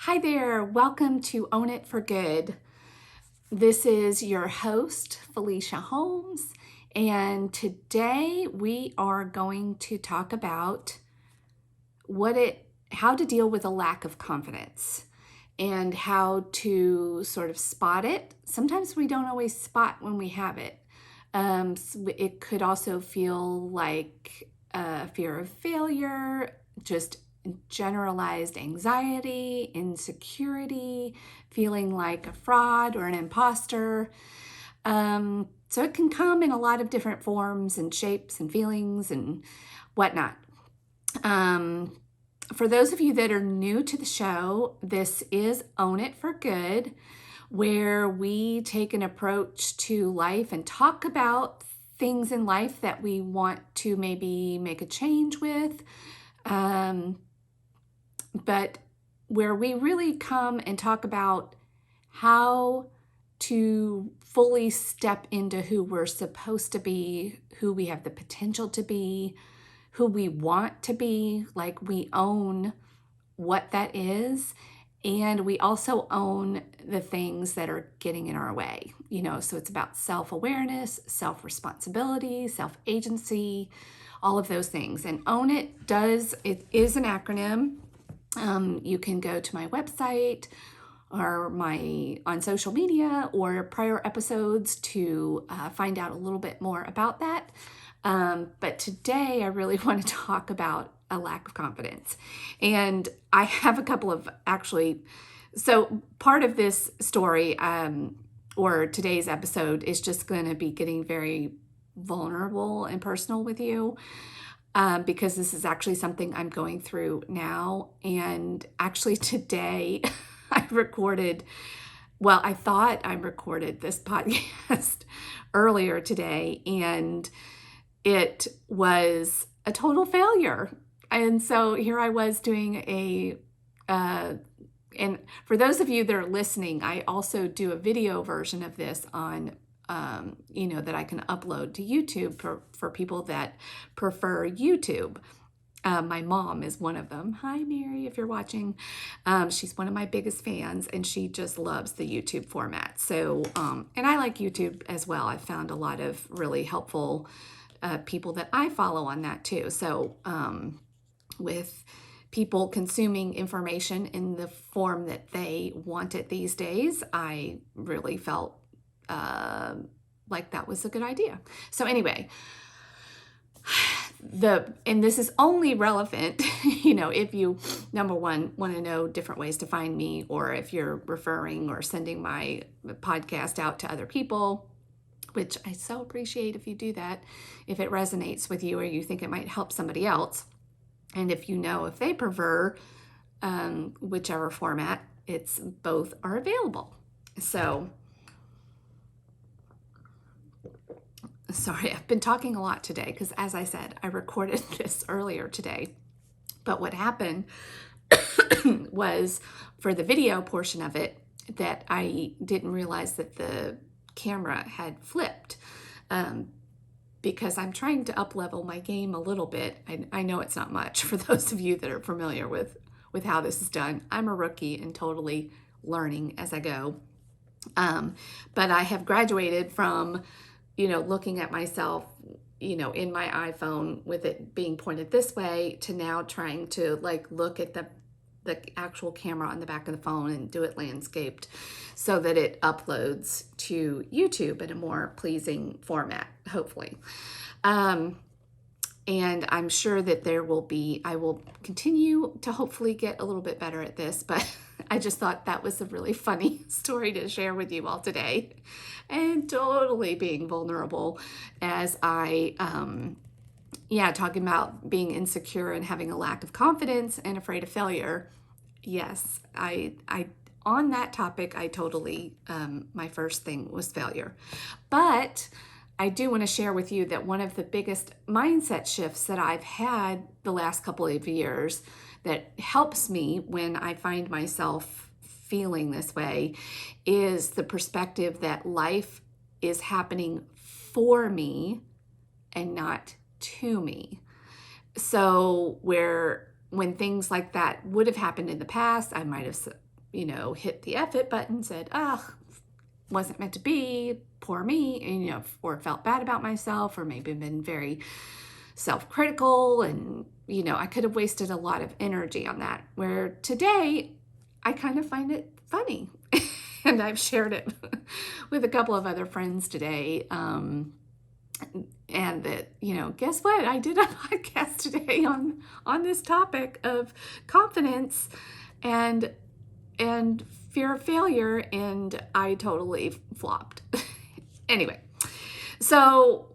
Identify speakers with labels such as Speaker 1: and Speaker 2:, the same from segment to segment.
Speaker 1: Hi there, welcome to Own It for Good. This is your host, Felicia Holmes, and today we are going to talk about how to deal with a lack of confidence and how to sort of spot it. Sometimes we don't always spot when we have it. So it could also feel like a fear of failure, just generalized anxiety, insecurity, feeling like a fraud or an imposter. So it can come in a lot of different forms and shapes and feelings and whatnot. For those of you that are new to the show, this is Own It for Good, where we take an approach to life and talk about things in life that we want to maybe make a change with. But where we really come and talk about how to fully step into who we're supposed to be, who we have the potential to be, who we want to be, like we own what that is. And we also own the things that are getting in our way, so it's about self-awareness, self-responsibility, self-agency, all of those things. And Own It is an acronym. You can go to my website or on social media or prior episodes to find out a little bit more about that. But today I really want to talk about a lack of confidence. And I have a couple of so part of this story or today's episode is just going to be getting very vulnerable and personal with you. Because this is actually something I'm going through now. And actually today I thought I recorded this podcast earlier today, and it was a total failure. And so here I was doing and for those of you that are listening, I also do a video version of this on that I can upload to YouTube for people that prefer YouTube. My mom is one of them. Hi, Mary, if you're watching. She's one of my biggest fans, and she just loves the YouTube format. So, and I like YouTube as well. I've found a lot of really helpful people that I follow on that too. So, with people consuming information in the form that they want it these days, I really felt like that was a good idea. So anyway, and this is only relevant, if you, number one, want to know different ways to find me, or if you're referring or sending my podcast out to other people, which I so appreciate if you do that, if it resonates with you or you think it might help somebody else. And if if they prefer whichever format, both are available. So sorry, I've been talking a lot today because, as I said, I recorded this earlier today. But what happened was, for the video portion of it, that I didn't realize that the camera had flipped because I'm trying to up-level my game a little bit. I know it's not much for those of you that are familiar with how this is done. I'm a rookie and totally learning as I go. But I have graduated from looking at myself, in my iPhone with it being pointed this way, to now trying to look at the actual camera on the back of the phone and do it landscaped so that it uploads to YouTube in a more pleasing format, hopefully. And I'm sure that I will continue to hopefully get a little bit better at this, but I just thought that was a really funny story to share with you all today, and totally being vulnerable as I, talking about being insecure and having a lack of confidence and afraid of failure. Yes, I on that topic, I totally, my first thing was failure. But I do want to share with you that one of the biggest mindset shifts that I've had the last couple of years that helps me when I find myself feeling this way is the perspective that life is happening for me and not to me. So when things like that would have happened in the past, I might have hit the F it button, said, wasn't meant to be, poor me, and, or felt bad about myself, or maybe been very self-critical. And, I could have wasted a lot of energy on that. Where today, I kind of find it funny. And I've shared it with a couple of other friends today. And that, guess what? I did a podcast today on this topic of confidence and fear of failure, and I totally flopped. Anyway, so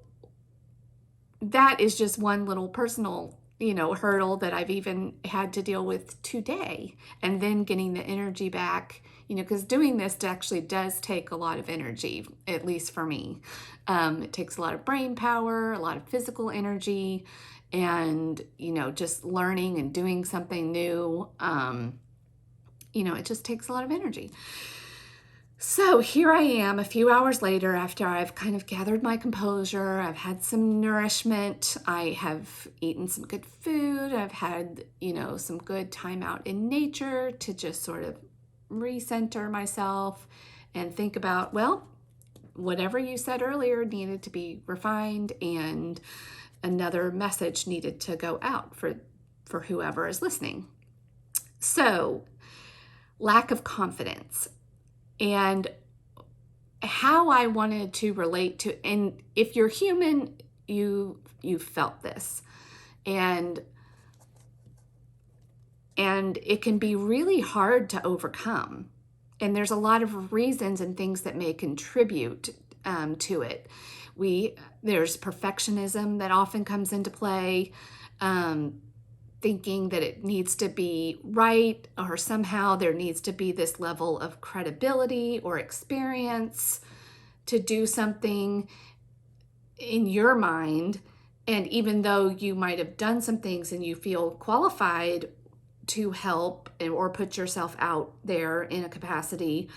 Speaker 1: that is just one little personal, hurdle that I've even had to deal with today. And then getting the energy back, because doing this actually does take a lot of energy, at least for me. It takes a lot of brain power, a lot of physical energy, and, just learning and doing something new. It just takes a lot of energy. So here I am a few hours later after I've kind of gathered my composure. I've had some nourishment. I have eaten some good food. I've had, some good time out in nature to just sort of recenter myself and think about, well, whatever you said earlier needed to be refined, and another message needed to go out for whoever is listening. So, lack of confidence. And how I wanted to relate to, and if you're human, you felt this. And it can be really hard to overcome. And there's a lot of reasons and things that may contribute to it. There's perfectionism that often comes into play, thinking that it needs to be right, or somehow there needs to be this level of credibility or experience to do something in your mind. And even though you might have done some things and you feel qualified to help or put yourself out there in a capacity,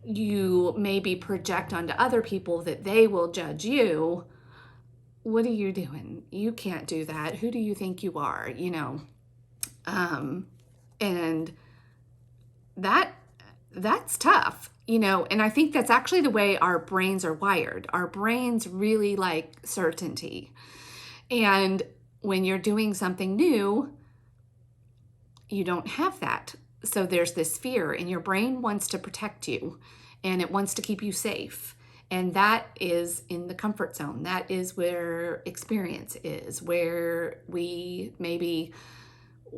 Speaker 1: you maybe project onto other people that they will judge you. What are you doing? You can't do that. Who do you think you are? And that's tough, and I think that's actually the way our brains are wired. Our brains really like certainty. And when you're doing something new, you don't have that. So there's this fear, and your brain wants to protect you, and it wants to keep you safe. And that is in the comfort zone. That is where experience is, where maybe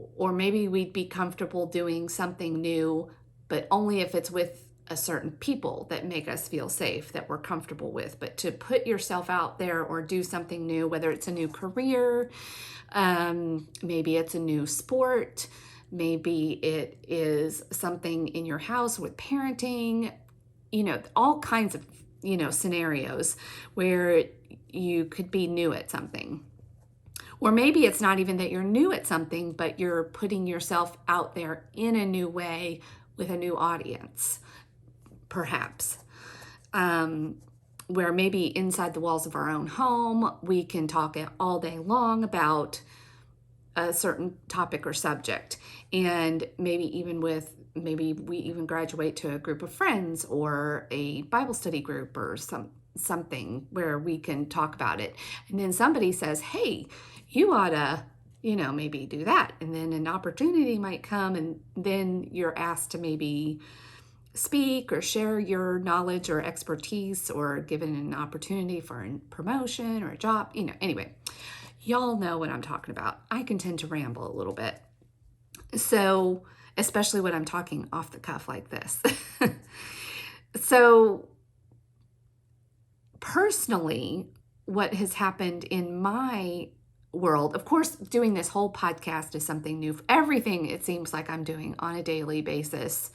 Speaker 1: we'd be comfortable doing something new, but only if it's with a certain people that make us feel safe, that we're comfortable with. But to put yourself out there or do something new, whether it's a new career, maybe it's a new sport, maybe it is something in your house with parenting, all kinds of scenarios where you could be new at something. Or maybe it's not even that you're new at something, but you're putting yourself out there in a new way with a new audience, perhaps. Where maybe inside the walls of our own home, we can talk all day long about a certain topic or subject. And maybe we even graduate to a group of friends or a Bible study group or something where we can talk about it. And then somebody says, hey, you ought to, maybe do that. And then an opportunity might come, and then you're asked to maybe speak or share your knowledge or expertise, or given an opportunity for a promotion or a job. Anyway, y'all know what I'm talking about. I can tend to ramble a little bit. So, especially when I'm talking off the cuff like this. So, personally, what has happened in my world, of course, doing this whole podcast is something new. Everything it seems like I'm doing on a daily basis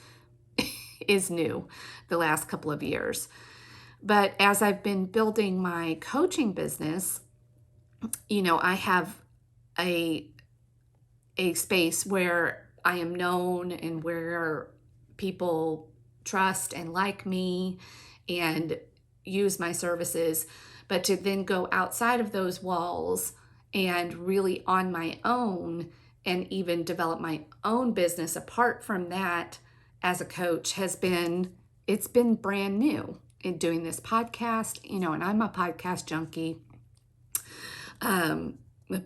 Speaker 1: is new the last couple of years. But as I've been building my coaching business, I have a space where I am known and where people trust and like me and use my services. But to then go outside of those walls and really on my own and even develop my own business apart from that as a coach it's been brand new in doing this podcast, and I'm a podcast junkie, a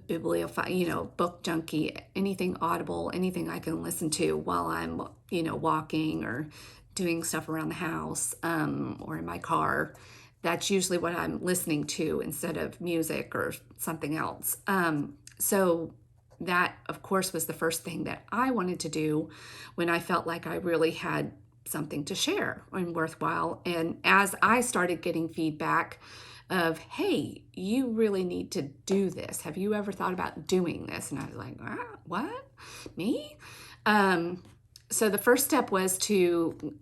Speaker 1: bibliophile, book junkie, anything audible, anything I can listen to while I'm, walking or doing stuff around the house, or in my car. That's usually what I'm listening to instead of music or something else. So that, of course, was the first thing that I wanted to do when I felt like I really had something to share and worthwhile. And as I started getting feedback of, hey, you really need to do this. Have you ever thought about doing this? And I was like, what? Me? So the first step was to,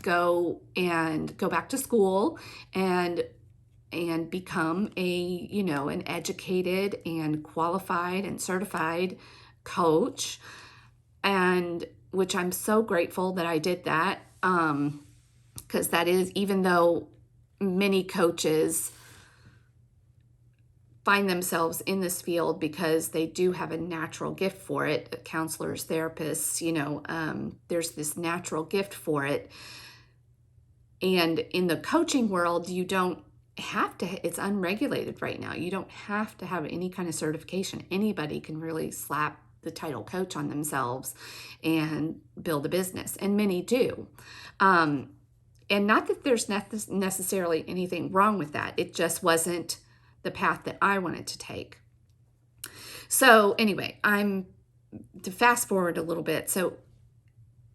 Speaker 1: go back to school and become an educated and qualified and certified coach, and which I'm so grateful that I did that, because that is, even though many coaches find themselves in this field because they do have a natural gift for it, counselors, therapists, there's this natural gift for it. And in the coaching world, you don't have to, it's unregulated right now. You don't have to have any kind of certification. Anybody can really slap the title coach on themselves and build a business, and many do. And not that there's necessarily anything wrong with that. It just wasn't the path that I wanted to take. So anyway, to fast forward a little bit. So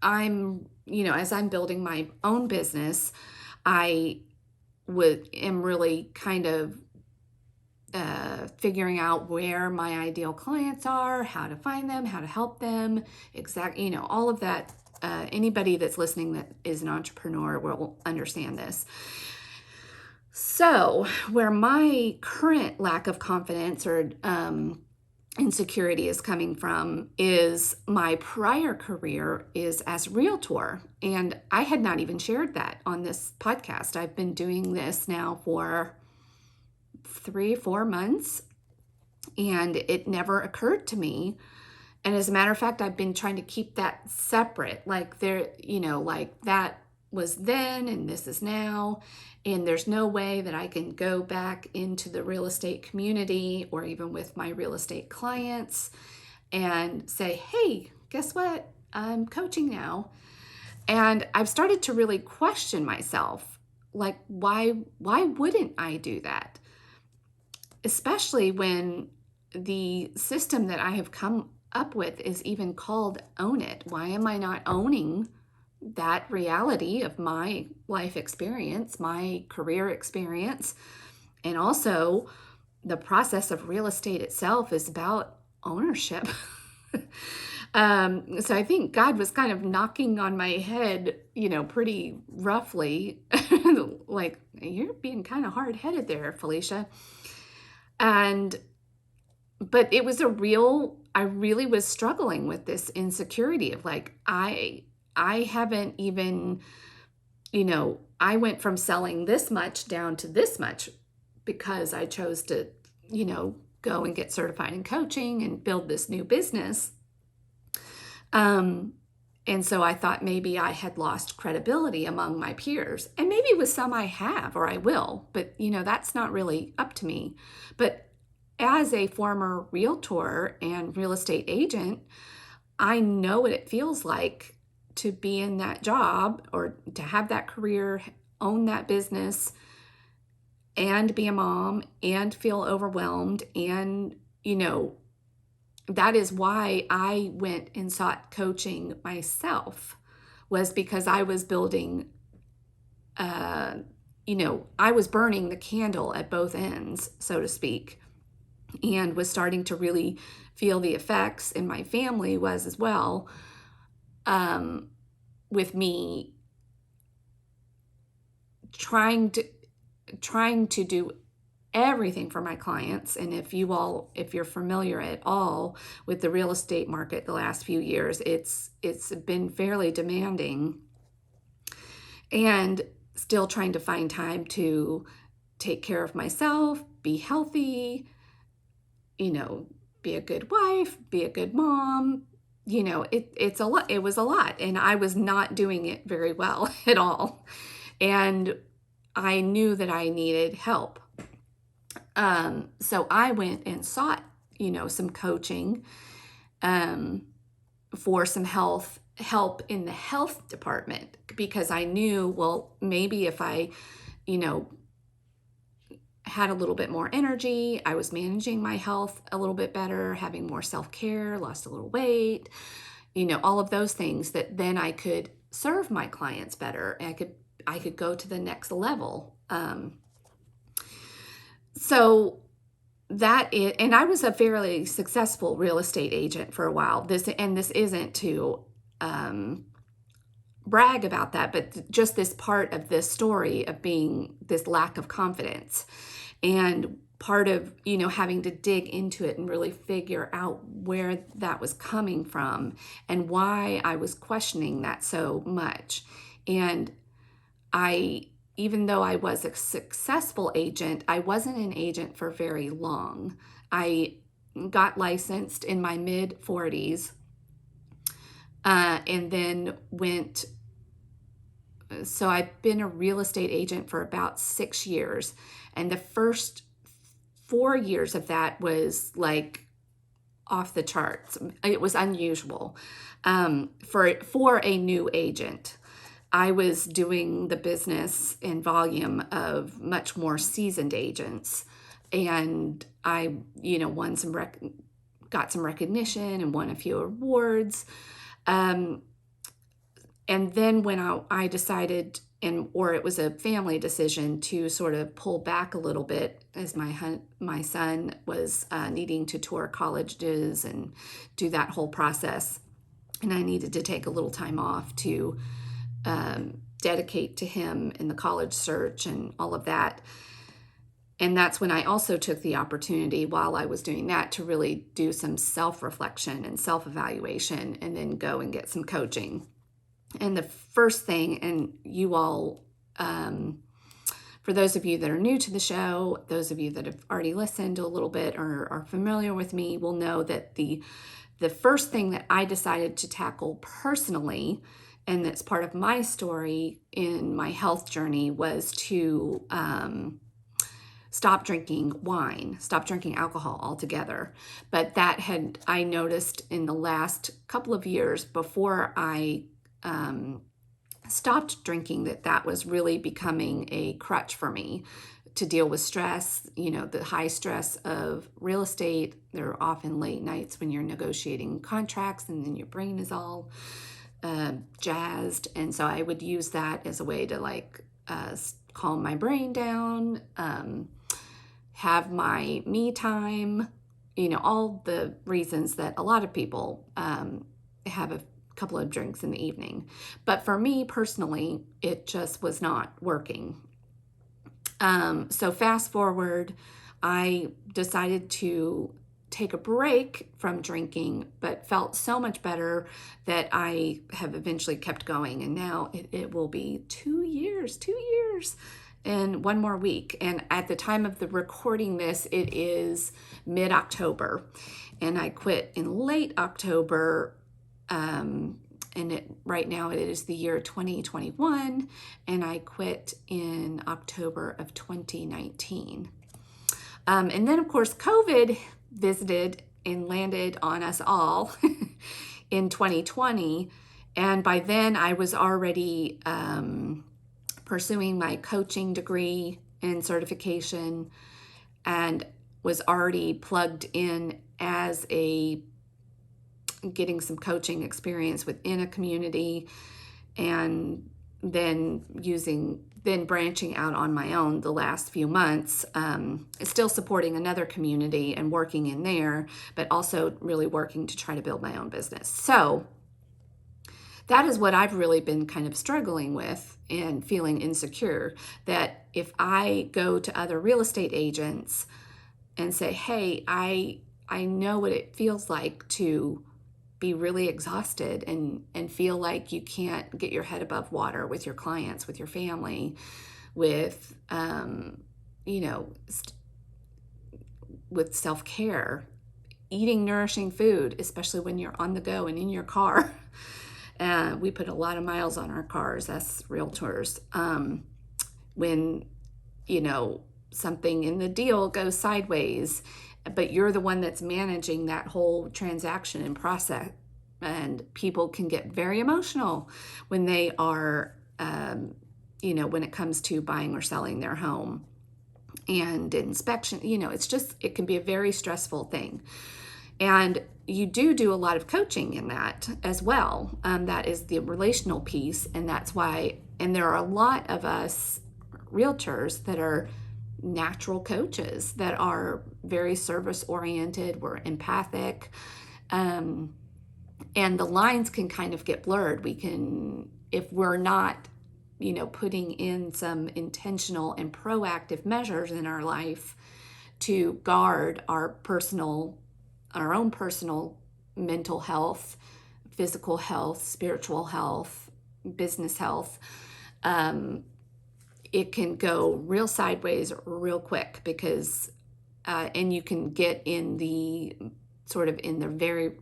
Speaker 1: as I'm building my own business, I am really kind of figuring out where my ideal clients are, how to find them, how to help them, all of that. Anybody that's listening that is an entrepreneur will understand this. So where my current lack of confidence or insecurity is coming from is my prior career is as a realtor. And I had not even shared that on this podcast. I've been doing this now for 3-4 months, and it never occurred to me. And as a matter of fact, I've been trying to keep that separate, like that was then and this is now. And there's no way that I can go back into the real estate community or even with my real estate clients and say, hey, guess what? I'm coaching now. And I've started to really question myself, like, why wouldn't I do that? Especially when the system that I have come up with is even called Own It. Why am I not owning that reality of my life experience, my career experience? And also the process of real estate itself is about ownership. So I think God was kind of knocking on my head, pretty roughly, like, you're being kind of hard-headed there, Felicia. But it was I really was struggling with this insecurity of like, I haven't even, I went from selling this much down to this much because I chose to, go and get certified in coaching and build this new business. And so I thought maybe I had lost credibility among my peers, and maybe with some I have, or I will, but that's not really up to me. But as a former realtor and real estate agent, I know what it feels like to be in that job or to have that career, own that business, and be a mom and feel overwhelmed. And, that is why I went and sought coaching myself, was because I was building, I was burning the candle at both ends, so to speak, and was starting to really feel the effects, and my family was as well, with me trying to do everything for my clients. And if you're familiar at all with the real estate market the last few years, it's been fairly demanding, and still trying to find time to take care of myself, be healthy, be a good wife, be a good mom, it's a lot. It was a lot, and I was not doing it very well at all. And I knew that I needed help. So I went and sought, some coaching, for some help in the health department, because I knew, well, maybe if I, you know, had a little bit more energy, I was managing my health a little bit better, having more self-care, lost a little weight, all of those things, that then I could serve my clients better. I could go to the next level. So that is, and I was a fairly successful real estate agent for a while. This isn't to brag about that, but just this part of this story of being this lack of confidence, and part of, having to dig into it and really figure out where that was coming from and why I was questioning that so much. And even though I was a successful agent, I wasn't an agent for very long. I got licensed in my mid 40s, and then so I've been a real estate agent for about 6 years. And the first 4 years of that was like off the charts. It was unusual for a new agent. I was doing the business and volume of much more seasoned agents, and I, got some recognition and won a few awards. And then when I decided, or it was a family decision, to sort of pull back a little bit, as my son was needing to tour colleges and do that whole process, and I needed to take a little time off to dedicate to him in the college search and all of that. And that's when I also took the opportunity, while I was doing that, to really do some self-reflection and self-evaluation, and then go and get some coaching. And the first thing, and you all, for those of you that are new to the show, those of you that have already listened a little bit or are familiar with me, will know that the first thing that I decided to tackle personally, and that's part of my story in my health journey, was to stop drinking alcohol altogether. But I noticed in the last couple of years before I stopped drinking, that was really becoming a crutch for me to deal with stress, the high stress of real estate. There are often late nights when you're negotiating contracts, and then your brain is all jazzed. And so I would use that as a way to calm my brain down, have my me time, all the reasons that a lot of people have a couple of drinks in the evening. But for me personally, it just was not working. So fast forward, I decided to take a break from drinking, but felt so much better that I have eventually kept going. And now it will be 2 years and 1 more week. And at the time of the recording this, it is mid-October. And I quit in late October. Right now it is the year 2021, and I quit in October of 2019. And then, of course, COVID visited and landed on us all in 2020. And by then I was already pursuing my coaching degree and certification, and was already plugged in as getting some coaching experience within a community, and then branching out on my own the last few months, still supporting another community and working in there, but also really working to try to build my own business. So that is what I've really been kind of struggling with and feeling insecure, that if I go to other real estate agents and say, hey, I know what it feels like to be really exhausted and feel like you can't get your head above water with your clients, with your family, with, with self-care, eating nourishing food, especially when you're on the go and in your car. We put a lot of miles on our cars as realtors. When, something in the deal goes sideways, but you're the one that's managing that whole transaction and process. And people can get very emotional when they are, when it comes to buying or selling their home and inspection. It can be a very stressful thing. And you do a lot of coaching in that as well. That is the relational piece. And that's why, and there are a lot of us realtors that are natural coaches that are very service oriented. We're empathic. And the lines can kind of get blurred. If we're not, putting in some intentional and proactive measures in our life to guard our own personal mental health, physical health, spiritual health, business health, it can go real sideways real quick because, and you can get in the very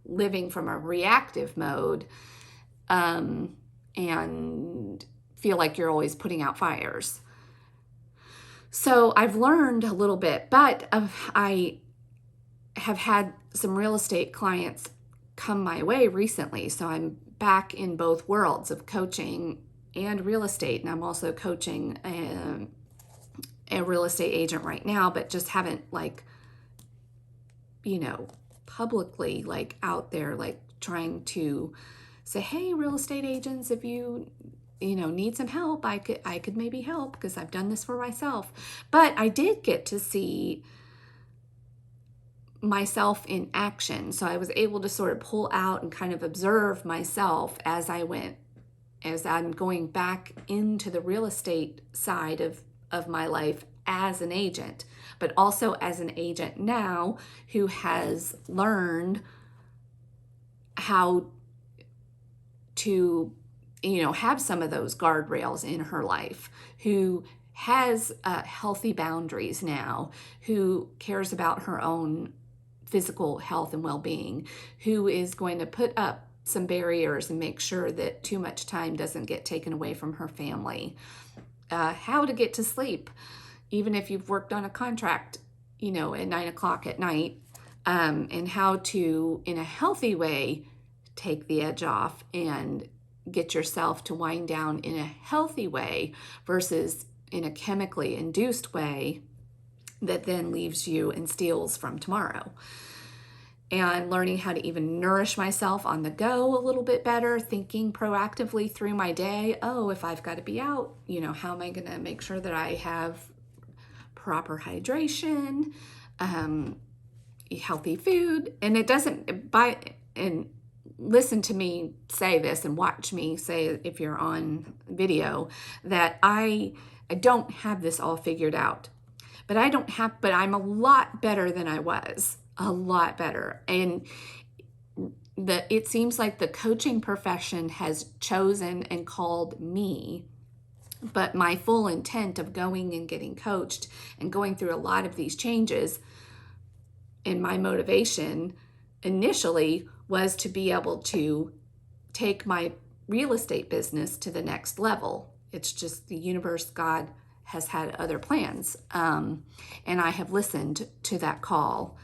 Speaker 1: living from a reactive mode, and feel like you're always putting out fires. So I've learned a little bit, but I have had some real estate clients come my way recently. So I'm back in both worlds of coaching and real estate. And I'm also coaching a real estate agent right now, but just haven't publicly out there, trying to say, hey, real estate agents, if you need some help, I could maybe help because I've done this for myself. But I did get to see myself in action. So I was able to sort of pull out and kind of observe myself as I'm going back into the real estate side of my life as an agent, but also as an agent now who has learned how to, have some of those guardrails in her life, who has healthy boundaries now, who cares about her own physical health and well-being, who is going to put up some barriers and make sure that too much time doesn't get taken away from her family, how to get to sleep, even if you've worked on a contract, at 9:00 at night, and how to, in a healthy way, take the edge off and get yourself to wind down in a healthy way versus in a chemically induced way that then leaves you and steals from tomorrow. And learning how to even nourish myself on the go a little bit better, thinking proactively through my day. Oh, if I've got to be out, how am I going to make sure that I have proper hydration, healthy food? And it doesn't, and listen to me say this and watch me say, if you're on video, that I don't have this all figured out. But I'm a lot better than I was. A lot better. And it seems like the coaching profession has chosen and called me, but my full intent of going and getting coached and going through a lot of these changes, and my motivation initially was to be able to take my real estate business to the next level. It's just the universe, God has had other plans, and I have listened to that call.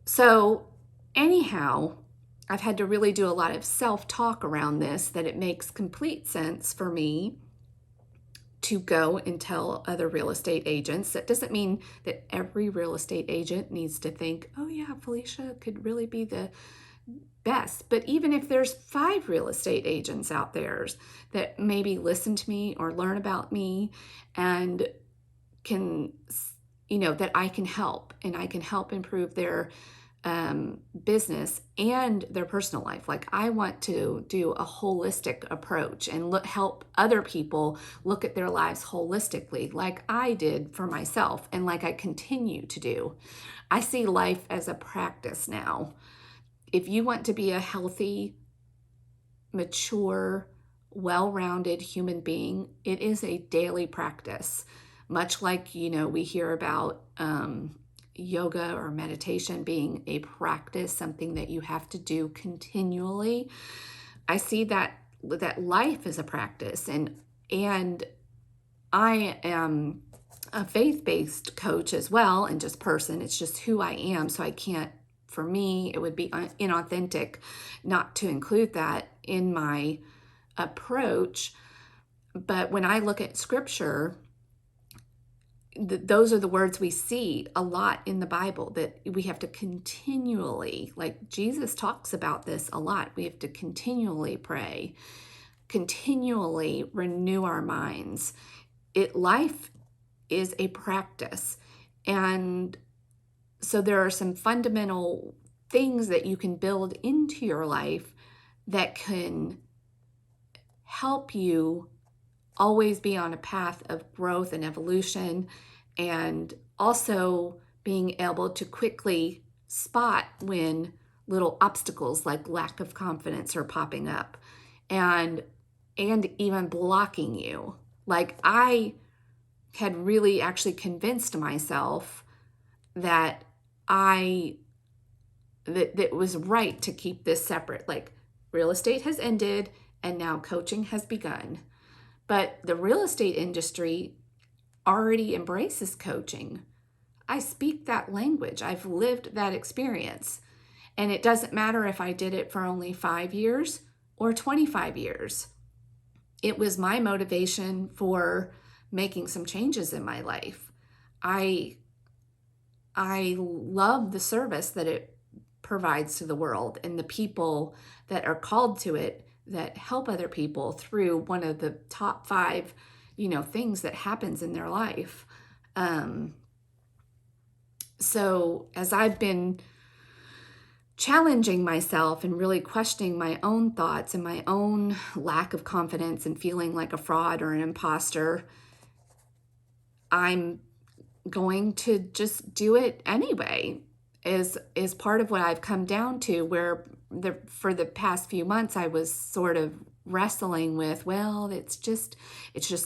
Speaker 1: So anyhow, I've had to really do a lot of self-talk around this, that it makes complete sense for me to go and tell other real estate agents. That doesn't mean that every real estate agent needs to think, oh yeah, Felicia could really be the best. But even if there's 5 real estate agents out there that maybe listen to me or learn about me and can, that I can help, and I can help improve their business and their personal life. I want to do a holistic approach and help other people look at their lives holistically, like I did for myself and like I continue to do. I see life as a practice now. If you want to be a healthy, mature, well-rounded human being, it is a daily practice. Much like, we hear about, yoga or meditation being a practice, something that you have to do continually. I see that life is a practice, and I am a faith-based coach as well, and just person. It's just who I am. So I can't, for me, it would be inauthentic not to include that in my approach. But when I look at scripture, those are the words we see a lot in the Bible, that we have to continually, like Jesus talks about this a lot, we have to continually pray, continually renew our minds. Life is a practice. And so there are some fundamental things that you can build into your life that can help you always be on a path of growth and evolution, and also being able to quickly spot when little obstacles like lack of confidence are popping up and even blocking you. Like, I had really actually convinced myself that that it was right to keep this separate. Like, real estate has ended and now coaching has begun. But the real estate industry already embraces coaching. I speak that language. I've lived that experience. And it doesn't matter if I did it for only 5 years or 25 years. It was my motivation for making some changes in my life. I love the service that it provides to the world and the people that are called to it, that help other people through one of the top 5, things that happens in their life. So as I've been challenging myself and really questioning my own thoughts and my own lack of confidence and feeling like a fraud or an imposter, I'm going to just do it anyway, is part of what I've come down to, where for the past few months I was sort of wrestling with, well, it's just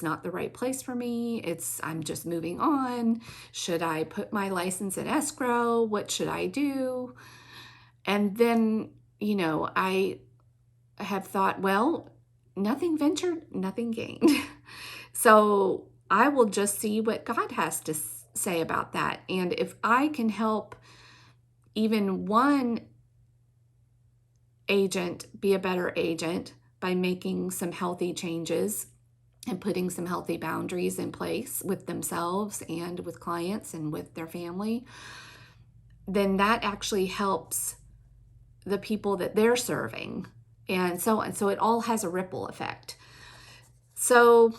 Speaker 1: not the right place for me. I'm just moving on. Should I put my license in escrow? What should I do? And then, I have thought, well, nothing ventured, nothing gained. So I will just see what God has to say about that. And if I can help even one agent be a better agent by making some healthy changes and putting some healthy boundaries in place with themselves and with clients and with their family, then that actually helps the people that they're serving, and so on. So it all has a ripple effect. So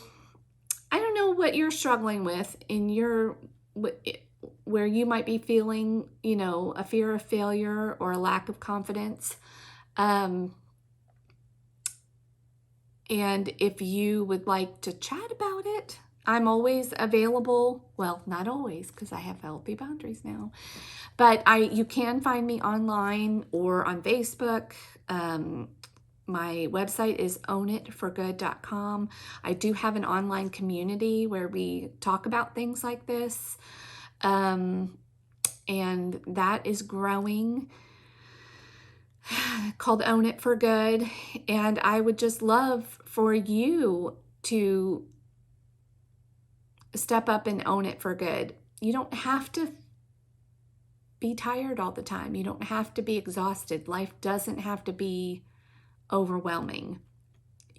Speaker 1: I don't know what you're struggling with in where you might be feeling, a fear of failure or a lack of confidence. And if you would like to chat about it, I'm always available. Well, not always, because I have healthy boundaries now. But you can find me online or on Facebook. My website is ownitforgood.com. I do have an online community where we talk about things like this. And that is growing, called Own It for Good. And I would just love for you to step up and own it for good. You don't have to be tired all the time. You don't have to be exhausted. Life doesn't have to be overwhelming.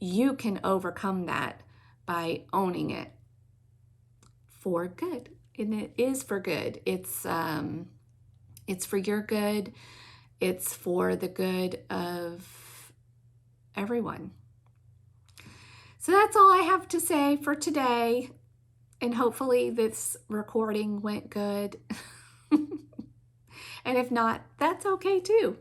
Speaker 1: You can overcome that by owning it for good. And it is for good. It's for your good. It's for the good of everyone. So that's all I have to say for today. And hopefully this recording went good. And if not, that's okay too.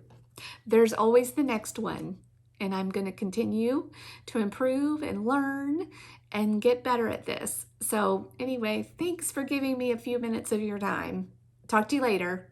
Speaker 1: There's always the next one. And I'm going to continue to improve and learn and get better at this. So anyway, thanks for giving me a few minutes of your time. Talk to you later.